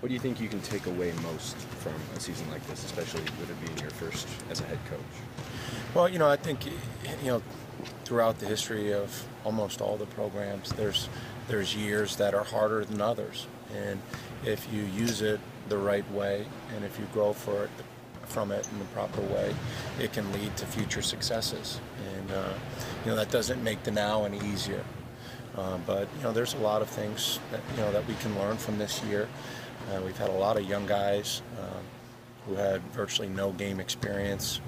What do you think you can take away most from a season like this, especially with it being your first as a head coach? Well, I think, throughout the history of almost all the programs, there's years that are harder than others. And if you use it the right way, and if you grow from it in the proper way, it can lead to future successes. And that doesn't make the now any easier. But there's a lot of things that we can learn from this year. We've had a lot of young guys who had virtually no game experience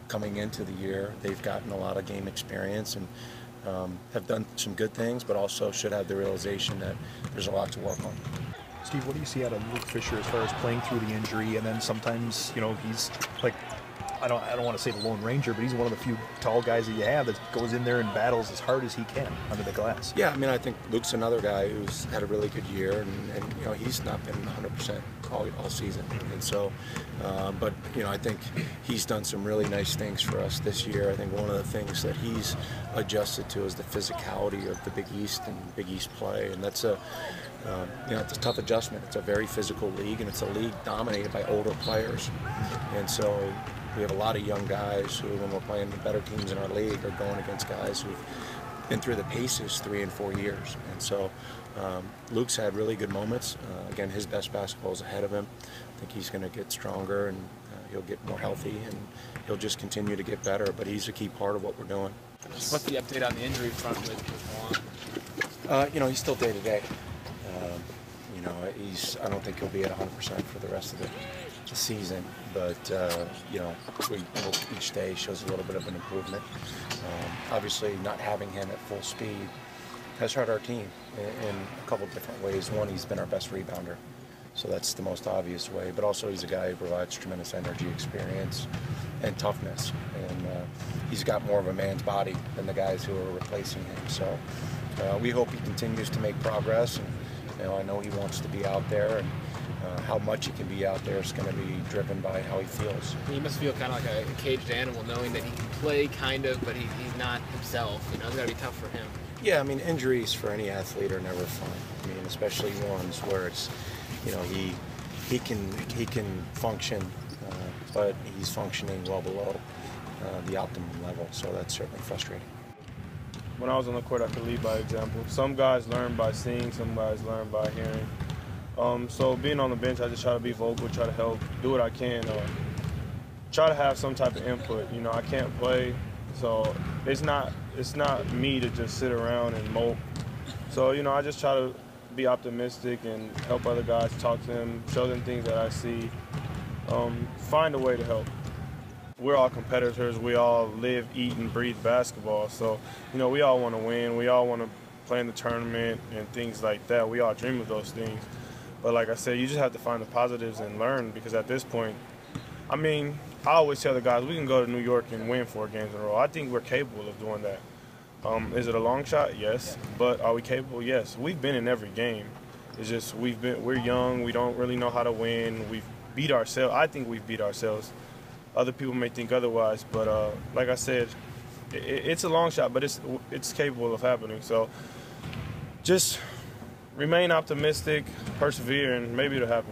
coming into the year. They've gotten a lot of game experience and have done some good things, but also should have the realization that there's a lot to work on. Steve, what do you see out of Luke Fisher as far as playing through the injury, and then sometimes, he's like, I don't want to say the Lone Ranger, but he's one of the few tall guys that you have that goes in there and battles as hard as he can under the glass. Yeah, I think Luke's another guy who's had a really good year, and he's not been 100% all season. And so, but I think he's done some really nice things for us this year. I think one of the things that he's adjusted to is the physicality of the Big East and Big East play, and that's it's a tough adjustment. It's a very physical league, and it's a league dominated by older players, and so we have a lot of young guys who, when we're playing the better teams in our league, are going against guys who've been through the paces 3 and 4 years. And so Luke's had really good moments. Again, his best basketball is ahead of him. I think he's going to get stronger, and he'll get more healthy, and he'll just continue to get better. But he's a key part of what we're doing. What's the update on the injury front with Juan? He's still day to day. I don't think he'll be at 100% for the rest of the season, but each day shows a little bit of an improvement. Obviously, not having him at full speed has hurt our team in a couple different ways. One, he's been our best rebounder, so that's the most obvious way, but also he's a guy who provides tremendous energy, experience, and toughness, and he's got more of a man's body than the guys who are replacing him. So we hope he continues to make progress, and I know he wants to be out there, and how much he can be out there is going to be driven by how he feels. He must feel kind of like a caged animal, knowing that he can play kind of, but he's not himself. It's got to be tough for him. Yeah, injuries for any athlete are never fun. Especially ones where it's, he can function, but he's functioning well below the optimum level. So that's certainly frustrating. When I was on the court, I could lead by example. Some guys learn by seeing, some guys learn by hearing. So being on the bench, I just try to be vocal, try to help, do what I can, try to have some type of input. I can't play, so it's not me to just sit around and mope. So I just try to be optimistic and help other guys, talk to them, show them things that I see, find a way to help. We're all competitors. We all live, eat, and breathe basketball. So, we all want to win. We all want to play in the tournament and things like that. We all dream of those things. But like I said, you just have to find the positives and learn, because at this point, I always tell the guys, we can go to New York and win 4 games in a row. I think we're capable of doing that. Is it a long shot? Yes. But are we capable? Yes. We've been in every game. It's just we're young. We don't really know how to win. We've beat ourselves. I think we've beat ourselves. Other people may think otherwise, but like I said, it's a long shot, but it's capable of happening. So just remain optimistic, persevere, and maybe it'll happen.